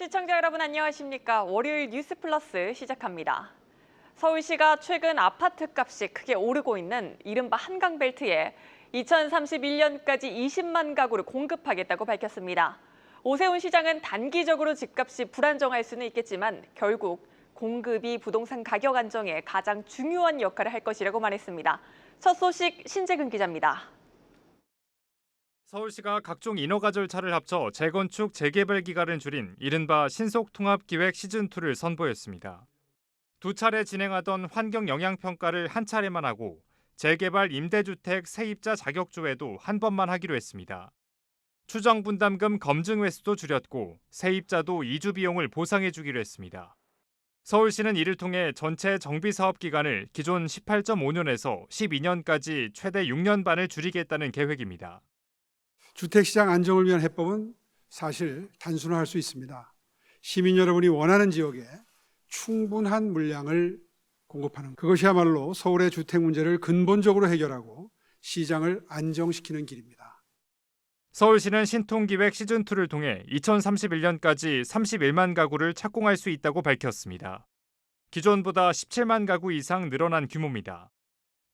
시청자 여러분 안녕하십니까? 월요일 뉴스 플러스 시작합니다. 서울시가 최근 아파트 값이 크게 오르고 있는 이른바 한강벨트에 2031년까지 20만 가구를 공급하겠다고 밝혔습니다. 오세훈 시장은 단기적으로 집값이 불안정할 수는 있겠지만 결국 공급이 부동산 가격 안정에 가장 중요한 역할을 할 것이라고 말했습니다. 첫 소식 신재근 기자입니다. 서울시가 각종 인허가 절차를 합쳐 재건축, 재개발 기간을 줄인 이른바 신속통합기획 시즌2를 선보였습니다. 두 차례 진행하던 환경영향평가를 한 차례만 하고 재개발 임대주택 세입자 자격조회도 한 번만 하기로 했습니다. 추정분담금 검증 횟수도 줄였고 세입자도 이주 비용을 보상해주기로 했습니다. 서울시는 이를 통해 전체 정비사업 기간을 기존 18.5년에서 12년까지 최대 6년 반을 줄이겠다는 계획입니다. 주택시장 안정을 위한 해법은 사실 단순화할 수 있습니다. 시민 여러분이 원하는 지역에 충분한 물량을 공급하는 그것이야말로 서울의 주택 문제를 근본적으로 해결하고 시장을 안정시키는 길입니다. 서울시는 신통기획 시즌2를 통해 2031년까지 31만 가구를 착공할 수 있다고 밝혔습니다. 기존보다 17만 가구 이상 늘어난 규모입니다.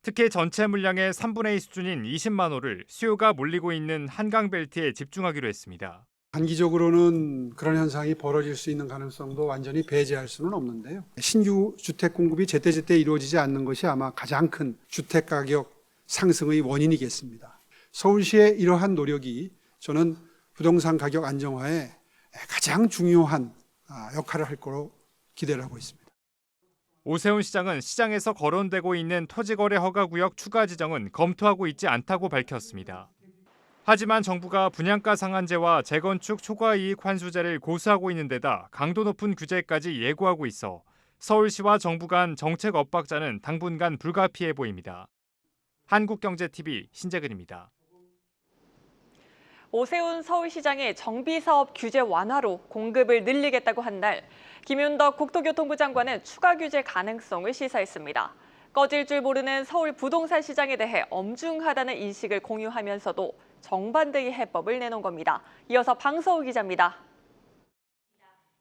특히 전체 물량의 3분의 2 수준인 20만 호를 수요가 몰리고 있는 한강벨트에 집중하기로 했습니다. 단기적으로는 그런 현상이 벌어질 수 있는 가능성도 완전히 배제할 수는 없는데요. 신규 주택 공급이 제때제때 이루어지지 않는 것이 아마 가장 큰 주택 가격 상승의 원인이겠습니다. 서울시의 이러한 노력이 저는 부동산 가격 안정화에 가장 중요한 역할을 할 거로 기대를 하고 있습니다. 오세훈 시장은 시장에서 거론되고 있는 토지거래 허가구역 추가 지정은 검토하고 있지 않다고 밝혔습니다. 하지만 정부가 분양가 상한제와 재건축 초과이익 환수제를 고수하고 있는 데다 강도 높은 규제까지 예고하고 있어 서울시와 정부 간 정책 엇박자는 당분간 불가피해 보입니다. 한국경제TV 신재근입니다. 오세훈 서울시장의 정비사업 규제 완화로 공급을 늘리겠다고 한 날, 김윤덕 국토교통부 장관은 추가 규제 가능성을 시사했습니다. 꺼질 줄 모르는 서울 부동산 시장에 대해 엄중하다는 인식을 공유하면서도 정반대의 해법을 내놓은 겁니다. 이어서 방서우 기자입니다.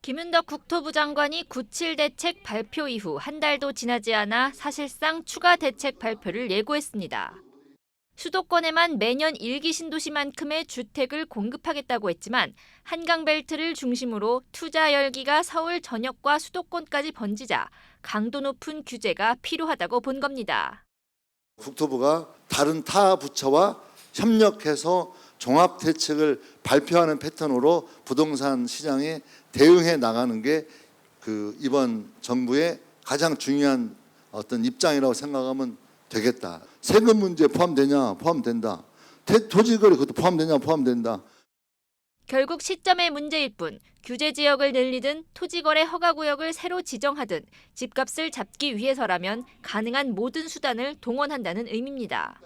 김윤덕 국토부 장관이 9.7 대책 발표 이후 한 달도 지나지 않아 사실상 추가 대책 발표를 예고했습니다. 수도권에만 매년 1기 신도시만큼의 주택을 공급하겠다고 했지만 한강벨트를 중심으로 투자 열기가 서울 전역과 수도권까지 번지자 강도 높은 규제가 필요하다고 본 겁니다. 국토부가 다른 타 부처와 협력해서 종합 대책을 발표하는 패턴으로 부동산 시장에 대응해 나가는 게 이번 정부의 가장 중요한 어떤 입장이라고 생각하면 되겠다. 세금 문제 포함되냐? 포함된다. 토지거래 그것도 포함되냐? 포함된다. 결국 시점의 문제일 뿐 규제 지역을 늘리든 토지거래 허가구역을 새로 지정하든 집값을 잡기 위해서라면 가능한 모든 수단을 동원한다는 의미입니다.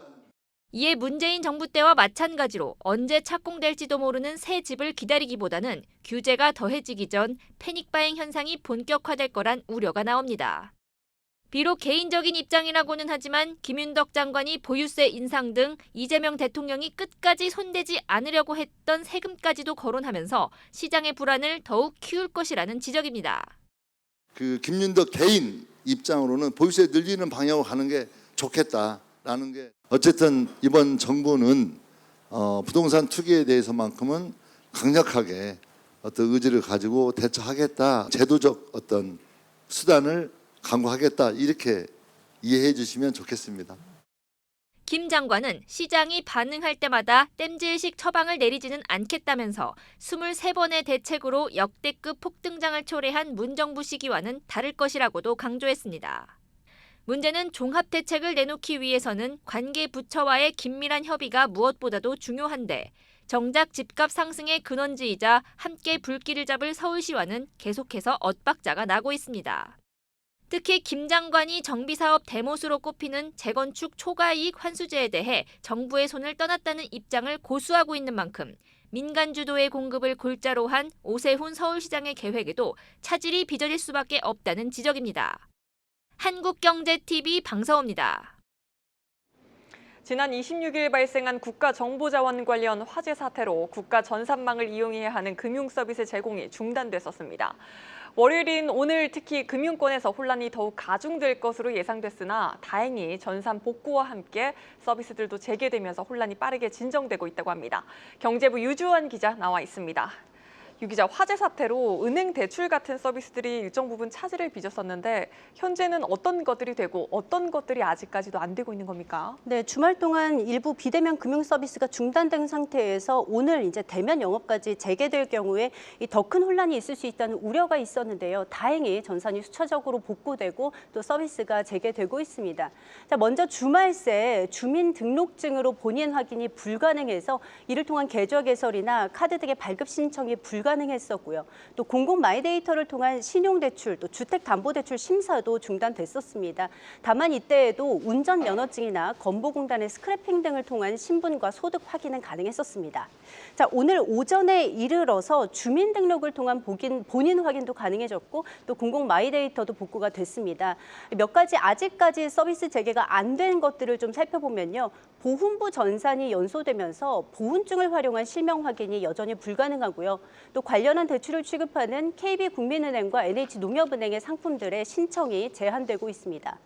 이에 문재인 정부 때와 마찬가지로 언제 착공될지도 모르는 새 집을 기다리기보다는 규제가 더해지기 전 패닉바잉 현상이 본격화될 거란 우려가 나옵니다. 비록 개인적인 입장이라고는 하지만 김윤덕 장관이 보유세 인상 등 이재명 대통령이 끝까지 손대지 않으려고 했던 세금까지도 거론하면서 시장의 불안을 더욱 키울 것이라는 지적입니다. 김윤덕 개인 입장으로는 보유세 늘리는 방향으로 가는 게 좋겠다라는 게 어쨌든 이번 정부는 부동산 투기에 대해서만큼은 강력하게 어떤 의지를 가지고 대처하겠다. 제도적 어떤 수단을 강구하겠다 이렇게 이해해 주시면 좋겠습니다. 김 장관은 시장이 반응할 때마다 땜질식 처방을 내리지는 않겠다면서 23번의 대책으로 역대급 폭등장을 초래한 문정부 시기와는 다를 것이라고도 강조했습니다. 문제는 종합대책을 내놓기 위해서는 관계 부처와의 긴밀한 협의가 무엇보다도 중요한데 정작 집값 상승의 근원지이자 함께 불길을 잡을 서울시와는 계속해서 엇박자가 나고 있습니다. 특히 김 장관이 정비사업 대못으로 꼽히는 재건축 초과이익 환수제에 대해 정부의 손을 떠났다는 입장을 고수하고 있는 만큼 민간 주도의 공급을 골자로 한 오세훈 서울시장의 계획에도 차질이 빚어질 수밖에 없다는 지적입니다. 한국경제TV 방서우입니다. 지난 26일 발생한 국가정보자원 관련 화재 사태로 국가 전산망을 이용해야 하는 금융서비스 제공이 중단됐었습니다. 월요일인 오늘 특히 금융권에서 혼란이 더욱 가중될 것으로 예상됐으나 다행히 전산 복구와 함께 서비스들도 재개되면서 혼란이 빠르게 진정되고 있다고 합니다. 경제부 유주환 기자 나와 있습니다. 유 기자, 화재 사태로 은행 대출 같은 서비스들이 일정 부분 차질을 빚었었는데 현재는 어떤 것들이 되고 어떤 것들이 아직까지도 안 되고 있는 겁니까? 네, 주말 동안 일부 비대면 금융 서비스가 중단된 상태에서 오늘 이제 대면 영업까지 재개될 경우에 더 큰 혼란이 있을 수 있다는 우려가 있었는데요. 다행히 전산이 수차적으로 복구되고 또 서비스가 재개되고 있습니다. 자, 먼저 주말 새 주민등록증으로 본인 확인이 불가능해서 이를 통한 계좌 개설이나 카드 등의 발급 신청이 불가능했었고요. 또 공공 마이데이터를 통한 신용대출, 또 주택담보대출 심사도 중단됐었습니다. 다만 이때에도 운전면허증이나 건보공단의 스크래핑 등을 통한 신분과 소득 확인은 가능했었습니다. 자, 오늘 오전에 이르러서 주민등록을 통한 본인 확인도 가능해졌고 또 공공 마이데이터도 복구가 됐습니다. 몇 가지 아직까지 서비스 재개가 안 된 것들을 좀 살펴보면요. 보훈부 전산이 연소되면서 보훈증을 활용한 실명 확인이 여전히 불가능하고요. 또 관련한 대출을 취급하는 KB국민은행과 NH농협은행의 상품들의 신청이 제한되고 있습니다.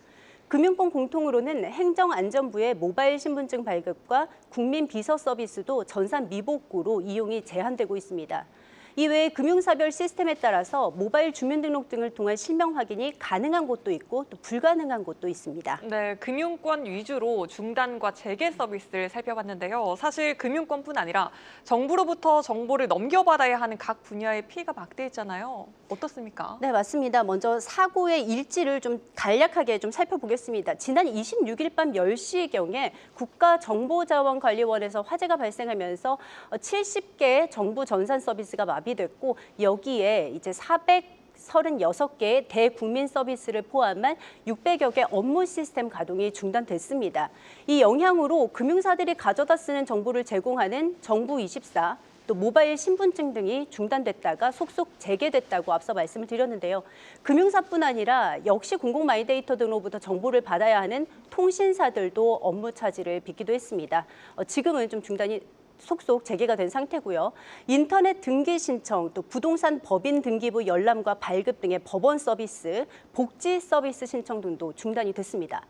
금융권 공통으로는 행정안전부의 모바일 신분증 발급과 국민비서 서비스도 전산 미복구로 이용이 제한되고 있습니다. 이외에 금융사별 시스템에 따라서 모바일 주민등록증을 통한 실명 확인이 가능한 곳도 있고 또 불가능한 곳도 있습니다. 네, 금융권 위주로 중단과 재개 서비스를 살펴봤는데요. 사실 금융권뿐 아니라 정부로부터 정보를 넘겨받아야 하는 각 분야의 피해가 막대했잖아요. 어떻습니까? 네, 맞습니다. 먼저 사고의 일지를 좀 간략하게 좀 살펴보겠습니다. 지난 26일 밤 10시경에 국가정보자원관리원에서 화재가 발생하면서 70개의 정부 전산 서비스가 마비됐고 여기에 이제 436개의 대국민 서비스를 포함한 600여 개 업무 시스템 가동이 중단됐습니다. 이 영향으로 금융사들이 가져다 쓰는 정보를 제공하는 정부24, 또 모바일 신분증 등이 중단됐다가 속속 재개됐다고 앞서 말씀을 드렸는데요. 금융사뿐 아니라 역시 공공 마이데이터 등으로부터 정보를 받아야 하는 통신사들도 업무 차질을 빚기도 했습니다. 지금은 좀 중단이 속속 재개가 된 상태고요. 인터넷 등기 신청, 또 부동산 법인 등기부 열람과 발급 등의 법원 서비스, 복지 서비스 신청 등도 중단이 됐습니다.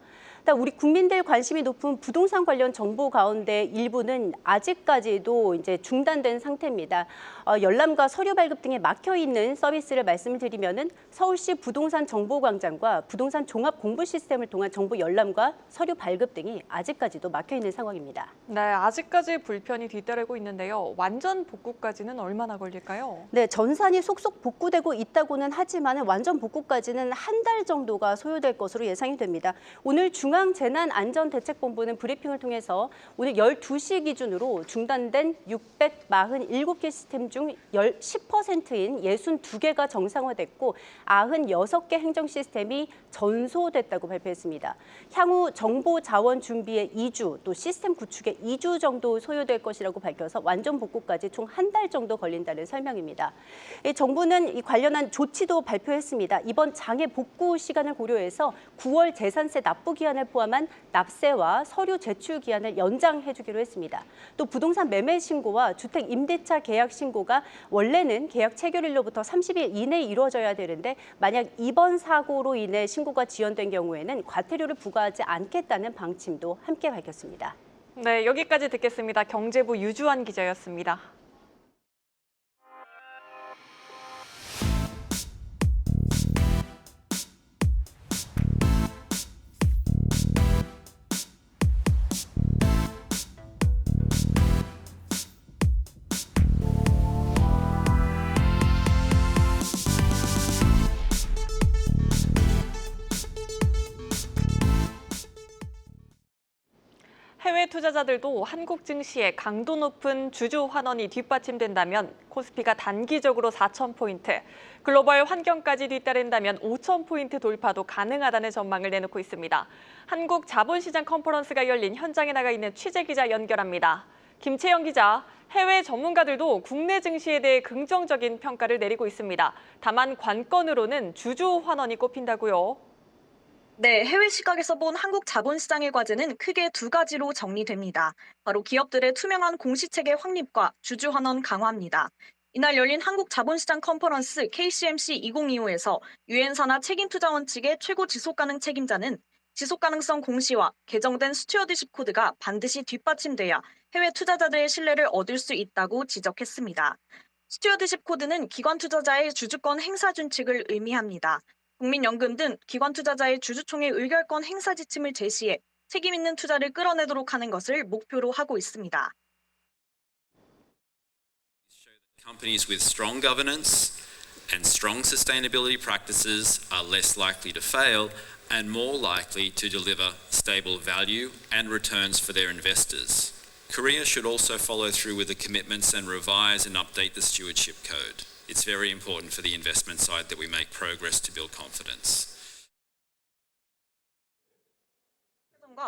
우리 국민들 관심이 높은 부동산 관련 정보 가운데 일부는 아직까지도 이제 중단된 상태입니다. 열람과 서류 발급 등에 막혀 있는 서비스를 말씀드리면은 서울시 부동산 정보광장과 부동산 종합 공부 시스템을 통한 정보 열람과 서류 발급 등이 아직까지도 막혀 있는 상황입니다. 네, 아직까지 불편이 뒤따르고 있는데요. 완전 복구까지는 얼마나 걸릴까요? 네, 전산이 속속 복구되고 있다고는 하지만 완전 복구까지는 한 달 정도가 소요될 것으로 예상이 됩니다. 오늘 중앙재난안전대책본부는 브리핑을 통해서 오늘 12시 기준으로 중단된 647개 시스템 중 10%인 62개가 정상화됐고 96개 행정 시스템이 전소됐다고 발표했습니다. 향후 정보 자원 준비에 2주, 또 시스템 구축에 2주 정도 소요될 것이라고 밝혀서 완전 복구까지 총 한 달 정도 걸린다는 설명입니다. 정부는 이 관련한 조치도 발표했습니다. 이번 장애 복구 시간을 고려해서 9월 재산세 납부 기한을 포함한 납세와 서류 제출 기한을 연장해주기로 했습니다. 또 부동산 매매 신고와 주택 임대차 계약 신고가 원래는 계약 체결일로부터 30일 이내에 이루어져야 되는데 만약 이번 사고로 인해 신고가 지연된 경우에는 과태료를 부과하지 않겠다는 방침도 함께 밝혔습니다. 네, 여기까지 듣겠습니다. 경제부 유주환 기자였습니다. 해외 투자자들도 한국 증시의 강도 높은 주주 환원이 뒷받침된다면 코스피가 단기적으로 4,000포인트, 글로벌 환경까지 뒤따른다면 5,000포인트 돌파도 가능하다는 전망을 내놓고 있습니다. 한국 자본시장 컨퍼런스가 열린 현장에 나가 있는 취재기자 연결합니다. 김채영 기자, 해외 전문가들도 국내 증시에 대해 긍정적인 평가를 내리고 있습니다. 다만 관건으로는 주주 환원이 꼽힌다고요. 네, 해외 시각에서 본 한국 자본시장의 과제는 크게 두 가지로 정리됩니다. 바로 기업들의 투명한 공시체계 확립과 주주환원 강화입니다. 이날 열린 한국 자본시장 컨퍼런스 KCMC 2025에서 유엔사나 책임투자 원칙의 최고 지속가능 책임자는 지속가능성 공시와 개정된 스튜어드십 코드가 반드시 뒷받침돼야 해외 투자자들의 신뢰를 얻을 수 있다고 지적했습니다. 스튜어드십 코드는 기관 투자자의 주주권 행사 준칙을 의미합니다. 국민연금 등 기관 투자자의 주주총회 의결권 행사 지침을 제시해 책임 있는 투자를 끌어내도록 하는 것을 목표로 하고 있습니다. Companies with strong governance and strong sustainability practices are less likely to fail and more likely to deliver stable value and returns for their investors. Korea should also follow through with the commitments and revise and update the stewardship code. It's very important for the investment side that we make progress to build confidence.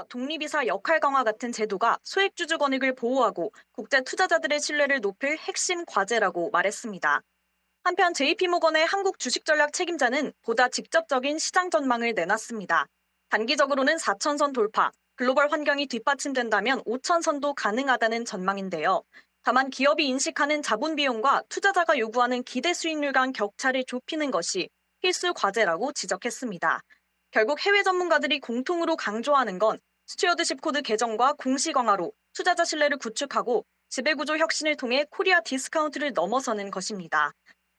독립이사 역할 강화 같은 제도가 소액주주 권익을 보호하고 국제 투자자들의 신뢰를 높일 핵심 과제라고 말했습니다. 한편 JP모건의 한국 주식 전략 책임자는 보다 직접적인 시장 전망을 내놨습니다. 단기적으로는 4,000선 돌파, 글로벌 환경이 뒷받침된다면 5,000선도 가능하다는 전망인데요. 다만 기업이 인식하는 자본 비용과 투자자가 요구하는 기대 수익률 간 격차를 좁히는 것이 필수 과제라고 지적했습니다. 결국 해외 전문가들이 공통으로 강조하는 건 스튜어드십 코드 개정과 공시 강화로 투자자 신뢰를 구축하고 지배구조 혁신을 통해 코리아 디스카운트를 넘어서는 것입니다.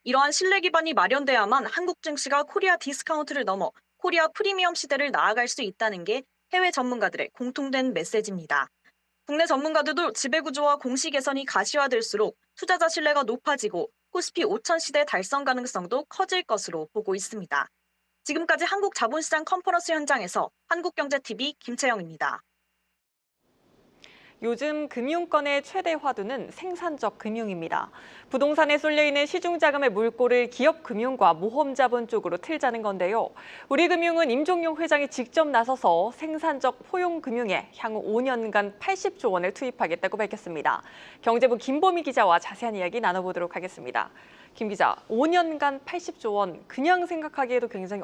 이러한 신뢰 기반이 마련돼야만 한국 증시가 코리아 디스카운트를 넘어 코리아 프리미엄 시대를 나아갈 수 있다는 게 해외 전문가들의 공통된 메시지입니다. 국내 전문가들도 지배구조와 공시 개선이 가시화될수록 투자자 신뢰가 높아지고 코스피 5,000 시대 달성 가능성도 커질 것으로 보고 있습니다. 지금까지 한국 자본시장 컨퍼런스 현장에서 한국경제TV 김채영입니다. 요즘 금융권의 최대 화두는 생산적 금융입니다. 부동산에 쏠려있는 시중자금의 물꼬를 기업금융과 모험자본 쪽으로 틀자는 건데요. 우리금융은 임종용 회장이 직접 나서서 생산적 포용금융에 향후 5년간 80조 원을 투입하겠다고 밝혔습니다. 경제부 김보미 기자와 자세한 이야기 나눠보도록 하겠습니다. 김 기자, 5년간 80조 원, 그냥 생각하기에도 굉장히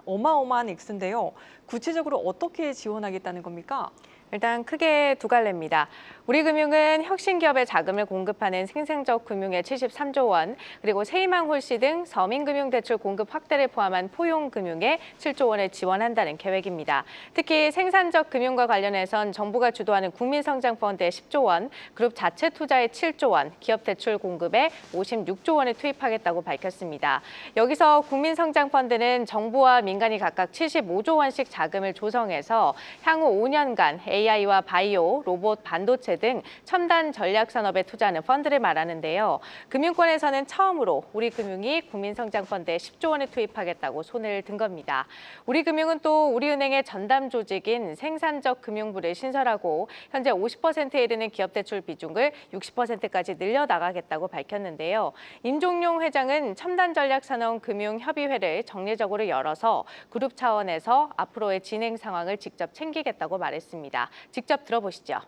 어마어마한 액수인데요. 구체적으로 어떻게 지원하겠다는 겁니까? 일단 크게 두 갈래입니다. 우리금융은 혁신기업에 자금을 공급하는 생산적 금융의 73조 원, 그리고 세이망 홀씨 등 서민금융 대출 공급 확대를 포함한 포용금융에 7조 원을 지원한다는 계획입니다. 특히 생산적 금융과 관련해선 정부가 주도하는 국민성장펀드에 10조 원, 그룹 자체 투자에 7조 원, 기업 대출 공급에 56조 원을 투입하겠다고 밝혔습니다. 여기서 국민성장펀드는 정부와 민간이 각각 75조 원씩 자금을 조성해서 향후 5년간 AI와 바이오, 로봇, 반도체 등 첨단 전략 산업에 투자하는 펀드를 말하는데요. 금융권에서는 처음으로 우리금융이 국민성장펀드에 10조 원을 투입하겠다고 손을 든 겁니다. 우리금융은 또 우리은행의 전담 조직인 생산적 금융부를 신설하고 현재 50%에 이르는 기업대출 비중을 60%까지 늘려나가겠다고 밝혔는데요. 임종용 회장은 첨단 전략 산업 금융협의회를 정례적으로 열어서 그룹 차원에서 앞으로의 진행 상황을 직접 챙기겠다고 말했습니다. 직접 들어보시죠.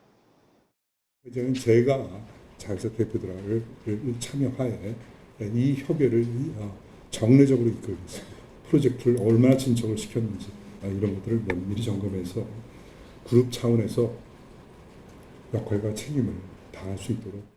저는 제가 자회사 대표들을 참여하에 이 협의를 정례적으로 이끌겠습니다. 프로젝트를 얼마나 진척을 시켰는지 이런 것들을 면밀히 점검해서 그룹 차원에서 역할과 책임을 다할 수 있도록.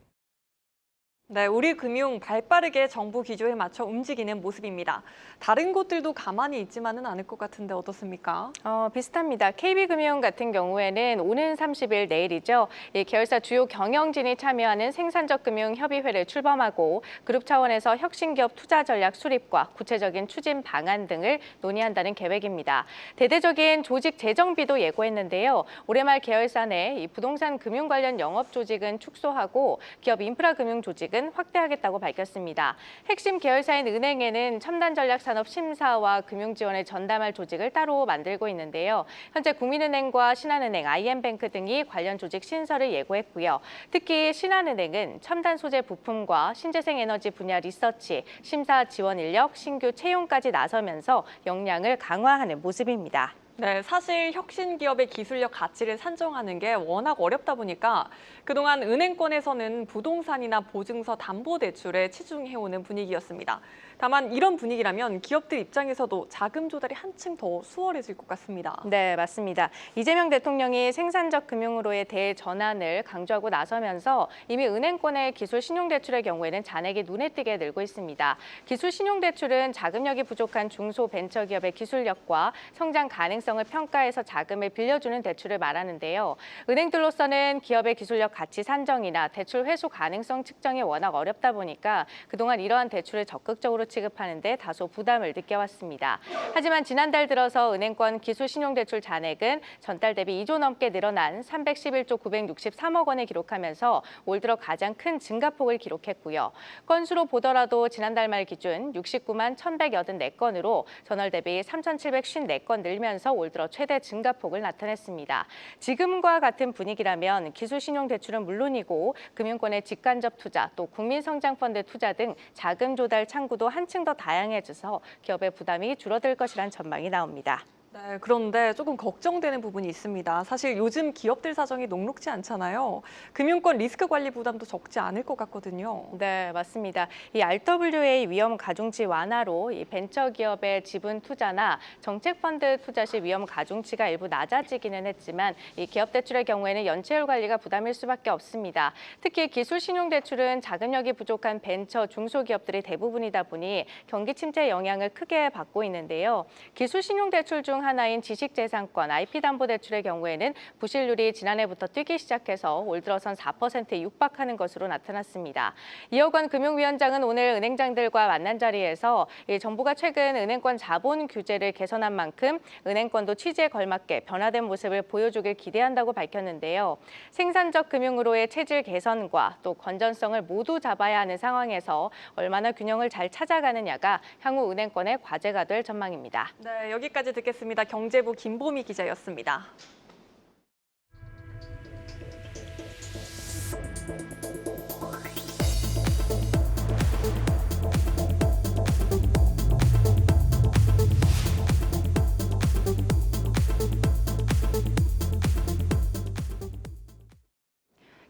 네, 우리금융 발빠르게 정부 기조에 맞춰 움직이는 모습입니다. 다른 곳들도 가만히 있지만은 않을 것 같은데 어떻습니까? 비슷합니다. KB금융 같은 경우에는 오는 30일 내일이죠. 이 계열사 주요 경영진이 참여하는 생산적 금융 협의회를 출범하고 그룹 차원에서 혁신기업 투자 전략 수립과 구체적인 추진 방안 등을 논의한다는 계획입니다. 대대적인 조직 재정비도 예고했는데요. 올해 말 계열사 내 이 부동산 금융 관련 영업 조직은 축소하고 기업 인프라 금융 조직은 확대하겠다고 밝혔습니다. 핵심 계열사인 은행에는 첨단 전략 산업 심사와 금융 지원을 전담할 조직을 따로 만들고 있는데요. 현재 국민은행과 신한은행, IM뱅크 등이 관련 조직 신설을 예고했고요. 특히 신한은행은 첨단 소재 부품과 신재생 에너지 분야 리서치, 심사 지원 인력, 신규 채용까지 나서면서 역량을 강화하는 모습입니다. 네, 사실 혁신 기업의 기술력 가치를 산정하는 게 워낙 어렵다 보니까 그동안 은행권에서는 부동산이나 보증서 담보대출에 치중해오는 분위기였습니다. 다만 이런 분위기라면 기업들 입장에서도 자금 조달이 한층 더 수월해질 것 같습니다. 네, 맞습니다. 이재명 대통령이 생산적 금융으로의 대전환을 강조하고 나서면서 이미 은행권의 기술 신용대출의 경우에는 잔액이 눈에 띄게 늘고 있습니다. 기술 신용대출은 자금력이 부족한 중소벤처기업의 기술력과 성장 가능성을 평가해서 자금을 빌려주는 대출을 말하는데요. 은행들로서는 기업의 기술력 가치 산정이나 대출 회수 가능성 측정이 워낙 어렵다 보니까 그동안 이러한 대출을 적극적으로 취급하는 데 다소 부담을 느껴왔습니다. 하지만 지난달 들어서 은행권 기술신용대출 잔액은 전달 대비 2조 넘게 늘어난 311조 963억 원을 기록하면서 올 들어 가장 큰 증가폭을 기록했고요. 건수로 보더라도 지난달 말 기준 69만 1,184건으로 전월 대비 3,754건 늘면서 올 들어 최대 증가폭을 나타냈습니다. 지금과 같은 분위기라면 기술신용대출은 물론이고 금융권의 직간접 투자, 또 국민성장펀드 투자 등 자금 조달 창구도 한층 더 다양해져서 기업의 부담이 줄어들 것이란 전망이 나옵니다. 네, 그런데 조금 걱정되는 부분이 있습니다. 사실 요즘 기업들 사정이 녹록지 않잖아요. 금융권 리스크 관리 부담도 적지 않을 것 같거든요. 네, 맞습니다. 이 RWA 위험 가중치 완화로 이 벤처기업의 지분 투자나 정책펀드 투자 시 위험 가중치가 일부 낮아지기는 했지만 이 기업 대출의 경우에는 연체율 관리가 부담일 수밖에 없습니다. 특히 기술신용대출은 자금력이 부족한 벤처 중소기업들이 대부분이다 보니 경기 침체 영향을 크게 받고 있는데요. 기술신용대출 중 하나인 지식재산권 IP담보대출의 경우에는 부실률이 지난해부터 뛰기 시작해서 올 들어선 4%에 육박하는 것으로 나타났습니다. 이어관 금융위원장은 오늘 은행장들과 만난 자리에서 정부가 최근 은행권 자본 규제를 개선한 만큼 은행권도 취지에 걸맞게 변화된 모습을 보여주길 기대한다고 밝혔는데요. 생산적 금융으로의 체질 개선과 또 건전성을 모두 잡아야 하는 상황에서 얼마나 균형을 잘 찾아가느냐가 향후 은행권의 과제가 될 전망입니다. 네, 여기까지 듣겠습니다. 경제부 김보미 기자였습니다.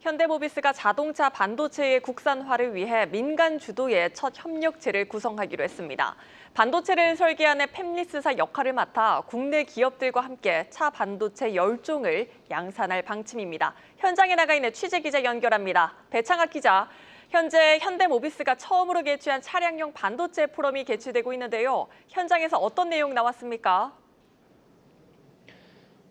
현대모비스가 자동차 반도체의 국산화를 위해 민간 주도의 첫 협력체를 구성하기로 했습니다. 반도체를 설계하는 팹리스사 역할을 맡아 국내 기업들과 함께 차 반도체 10종을 양산할 방침입니다. 현장에 나가 있는 취재기자 연결합니다. 배창학 기자, 현재 현대모비스가 처음으로 개최한 차량용 반도체 포럼이 개최되고 있는데요. 현장에서 어떤 내용 나왔습니까?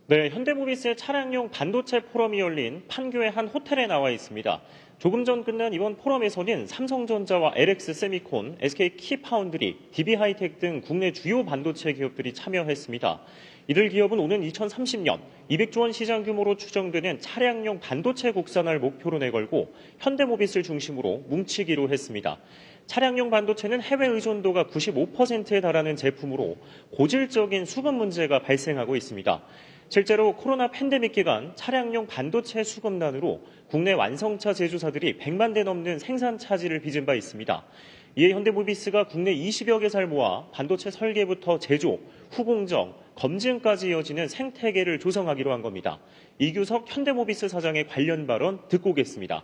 네, 현대모비스의 차량용 반도체 포럼이 열린 판교의 한 호텔에 나와 있습니다. 조금 전 끝난 이번 포럼에서는 삼성전자와 LX세미콘, SK키파운드리, DB하이텍 등 국내 주요 반도체 기업들이 참여했습니다. 이들 기업은 오는 2030년 200조 원 시장 규모로 추정되는 차량용 반도체 국산화를 목표로 내걸고 현대모비스를 중심으로 뭉치기로 했습니다. 차량용 반도체는 해외 의존도가 95%에 달하는 제품으로 고질적인 수급 문제가 발생하고 있습니다. 실제로 코로나 팬데믹 기간 차량용 반도체 수급난으로 국내 완성차 제조사들이 100만 대 넘는 생산 차질을 빚은 바 있습니다. 이에 현대모비스가 국내 20여 개사를 모아 반도체 설계부터 제조, 후공정, 검증까지 이어지는 생태계를 조성하기로 한 겁니다. 이규석 현대모비스 사장의 관련 발언 듣고 오겠습니다.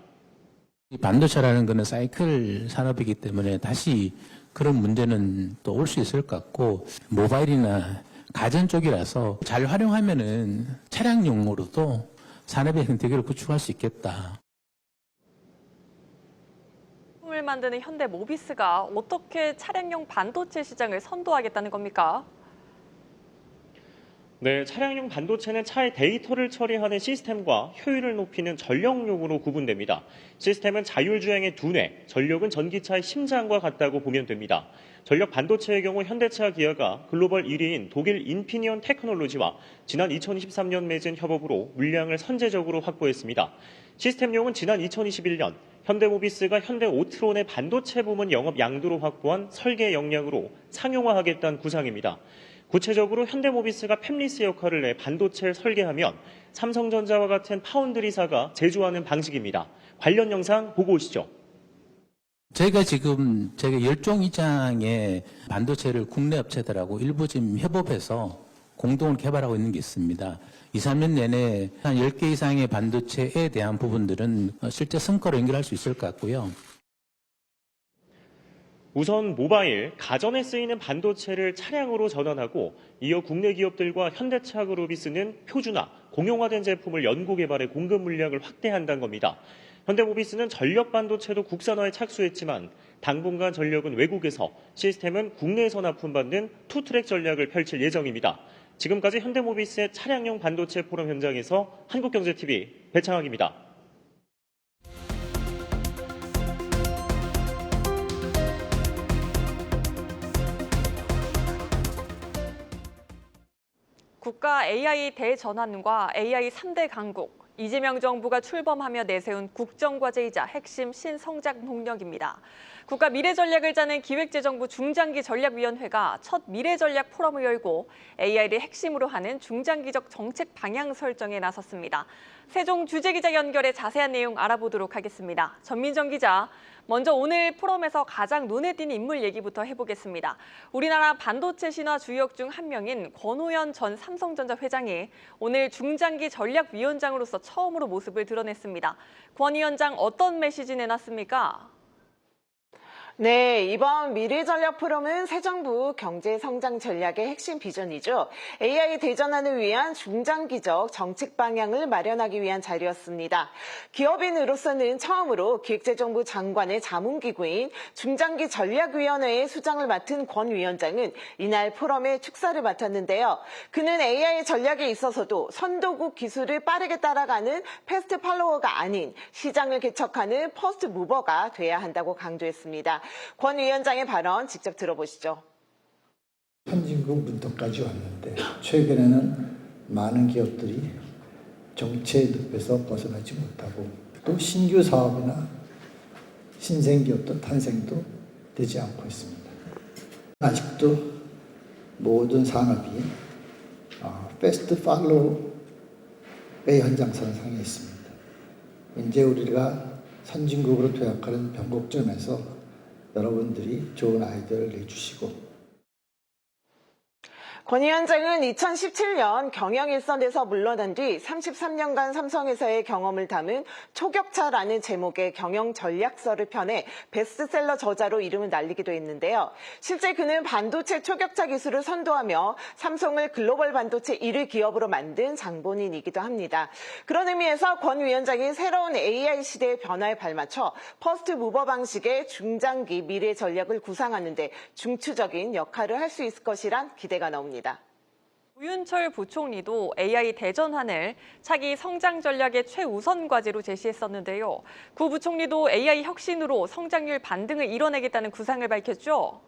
반도체라는 것은 사이클 산업이기 때문에 다시 그런 문제는 또 올 수 있을 것 같고, 모바일이나 가전 쪽이라서 잘 활용하면은 차량용으로도 산업의 생태계를 구축할 수 있겠다. 을 만드는 현대모비스가 어떻게 차량용 반도체 시장을 선도하겠다는 겁니까? 네, 차량용 반도체는 차의 데이터를 처리하는 시스템과 효율을 높이는 전력용으로 구분됩니다. 시스템은 자율주행의 두뇌, 전력은 전기차의 심장과 같다고 보면 됩니다. 전력 반도체의 경우 현대차 기아가 글로벌 1위인 독일 인피니언 테크놀로지와 지난 2023년 맺은 협업으로 물량을 선제적으로 확보했습니다. 시스템용은 지난 2021년 현대모비스가 현대 오트론의 반도체 부문 영업 양도로 확보한 설계 역량으로 상용화하겠다는 구상입니다. 구체적으로 현대모비스가 팹리스 역할을 내 반도체를 설계하면 삼성전자와 같은 파운드리사가 제조하는 방식입니다. 관련 영상 보고 오시죠. 저희가 지금 10종 이상의 반도체를 국내 업체들하고 일부 지금 협업해서 공동으로 개발하고 있는 게 있습니다. 2, 3년 내내 한 10개 이상의 반도체에 대한 부분들은 실제 성과로 연결할 수 있을 것 같고요. 우선 모바일, 가전에 쓰이는 반도체를 차량으로 전환하고 이어 국내 기업들과 현대차 그룹이 쓰는 표준화, 공용화된 제품을 연구 개발해 공급 물량을 확대한다는 겁니다. 현대모비스는 전력 반도체도 국산화에 착수했지만 당분간 전력은 외국에서, 시스템은 국내에서 납품받는 투트랙 전략을 펼칠 예정입니다. 지금까지 현대모비스의 차량용 반도체 포럼 현장에서 한국경제TV 배창학입니다. 국가 AI 대전환과 AI 3대 강국, 이재명 정부가 출범하며 내세운 국정과제이자 핵심 신성장 동력입니다. 국가 미래전략을 짜는 기획재정부 중장기전략위원회가 첫 미래전략 포럼을 열고 AI를 핵심으로 하는 중장기적 정책 방향 설정에 나섰습니다. 세종 주재기자 연결해 자세한 내용 알아보도록 하겠습니다. 전민정 기자, 먼저 오늘 포럼에서 가장 눈에 띄는 인물 얘기부터 해보겠습니다. 우리나라 반도체 신화 주역 중 한 명인 권오현 전 삼성전자 회장이 오늘 중장기 전략위원장으로서 처음으로 모습을 드러냈습니다. 권 위원장 어떤 메시지 내놨습니까? 네, 이번 미래전략 포럼은 새 정부 경제성장 전략의 핵심 비전이죠. AI 대전환을 위한 중장기적 정책 방향을 마련하기 위한 자리였습니다. 기업인으로서는 처음으로 기획재정부 장관의 자문기구인 중장기전략위원회의 수장을 맡은 권 위원장은 이날 포럼의 축사를 맡았는데요. 그는 AI 전략에 있어서도 선도국 기술을 빠르게 따라가는 패스트 팔로워가 아닌 시장을 개척하는 퍼스트 무버가 돼야 한다고 강조했습니다. 권 위원장의 발언 직접 들어보시죠. 선진국 문턱까지 왔는데 최근에는 많은 기업들이 정체의 늪에서 벗어나지 못하고 또 신규 사업이나 신생기업도 탄생도 되지 않고 있습니다. 아직도 모든 산업이 패스트 팔로우의 연장선상에 있습니다. 이제 우리가 선진국으로 도약하는 변곡점에서 여러분들이 좋은 아이디어를 내주시고. 권 위원장은 2017년 경영 일선에서 물러난 뒤 33년간 삼성에서의 경험을 담은 초격차라는 제목의 경영 전략서를 펴내 베스트셀러 저자로 이름을 날리기도 했는데요. 실제 그는 반도체 초격차 기술을 선도하며 삼성을 글로벌 반도체 1위 기업으로 만든 장본인이기도 합니다. 그런 의미에서 권 위원장이 새로운 AI 시대의 변화에 발맞춰 퍼스트 무버 방식의 중장기 미래 전략을 구상하는 데 중추적인 역할을 할 수 있을 것이란 기대가 나옵니다. 우윤철 부총리도 AI 대전환을 차기 성장 전략의 최우선 과제로 제시했었는데요. 구 부총리도 AI 혁신으로 성장률 반등을 이뤄내겠다는 구상을 밝혔죠.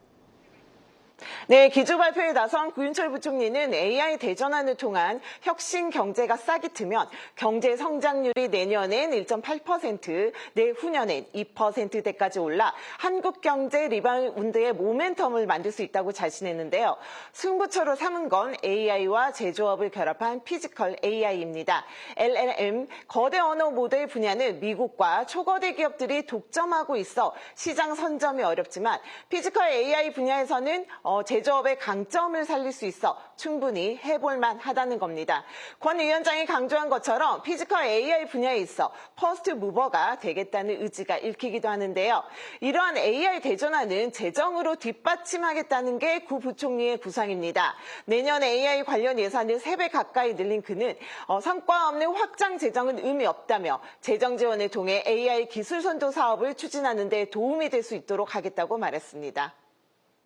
네, 기조 발표에 나선 구윤철 부총리는 AI 대전환을 통한 혁신 경제가 싹이 트면 경제 성장률이 내년엔 1.8%, 내후년엔 2%대까지 올라 한국 경제 리바운드의 모멘텀을 만들 수 있다고 자신했는데요. 승부처로 삼은 건 AI와 제조업을 결합한 피지컬 AI입니다. LLM, 거대 언어 모델 분야는 미국과 초거대 기업들이 독점하고 있어 시장 선점이 어렵지만 피지컬 AI 분야에서는 제조업의 강점을 살릴 수 있어 충분히 해볼만 하다는 겁니다. 권 위원장이 강조한 것처럼 피지컬 AI 분야에 있어 퍼스트 무버가 되겠다는 의지가 읽히기도 하는데요. 이러한 AI 대전환은 재정으로 뒷받침하겠다는 게 구 부총리의 구상입니다. 내년 AI 관련 예산을 3배 가까이 늘린 그는 성과 없는 확장 재정은 의미 없다며 재정 지원을 통해 AI 기술 선도 사업을 추진하는 데 도움이 될 수 있도록 하겠다고 말했습니다.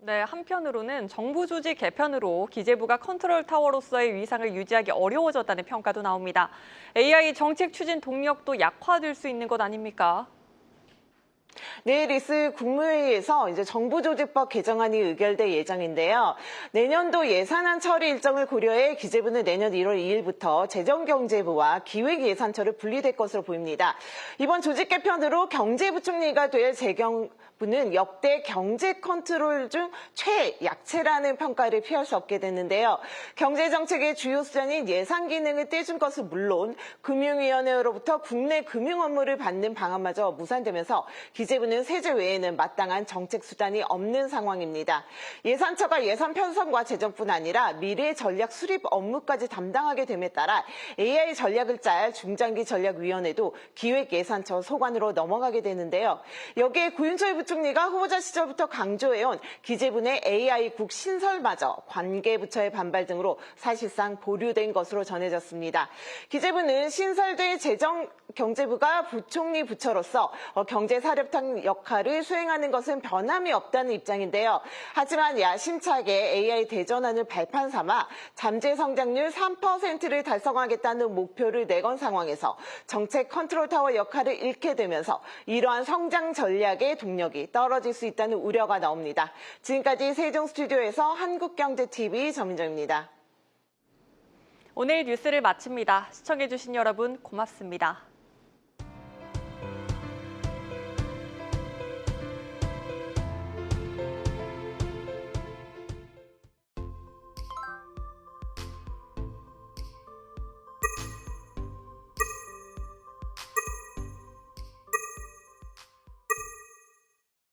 네, 한편으로는 정부 조직 개편으로 기재부가 컨트롤 타워로서의 위상을 유지하기 어려워졌다는 평가도 나옵니다. AI 정책 추진 동력도 약화될 수 있는 것 아닙니까? 내일 있을 국무회의에서 이제 정부조직법 개정안이 의결될 예정인데요. 내년도 예산안 처리 일정을 고려해 기재부는 내년 1월 2일부터 재정경제부와 기획예산처를 분리될 것으로 보입니다. 이번 조직 개편으로 경제부총리가 될 부는 역대 경제 컨트롤 중 최약체라는 평가를 피할 수 없게 됐는데요. 경제정책의 주요 수단인 예산 기능을 떼준 것은 물론 금융위원회로부터 국내 금융 업무를 받는 방안마저 무산되면서 기재부는 세제 외에는 마땅한 정책 수단이 없는 상황입니다. 예산처가 예산 편성과 제정뿐 아니라 미래 전략 수립 업무까지 담당하게 됨에 따라 AI 전략을 짤 중장기 전략위원회도 기획예산처 소관으로 넘어가게 되는데요. 여기에 구윤철 부총리가 후보자 시절부터 강조해온 기재부 내 AI국 신설마저 관계부처의 반발 등으로 사실상 보류된 것으로 전해졌습니다. 기재부는 신설된 재정경제부가 부총리 부처로서 경제사령탑 역할을 수행하는 것은 변함이 없다는 입장인데요. 하지만 야심차게 AI 대전환을 발판 삼아 잠재 성장률 3%를 달성하겠다는 목표를 내건 상황에서 정책 컨트롤 타워 역할을 잃게 되면서 이러한 성장 전략의 동력이 떨어질 수 있다는 우려가 나옵니다. 지금까지 세종 스튜디오에서 한국경제TV 전민정입니다. 오늘 뉴스를 마칩니다. 시청해주신 여러분 고맙습니다.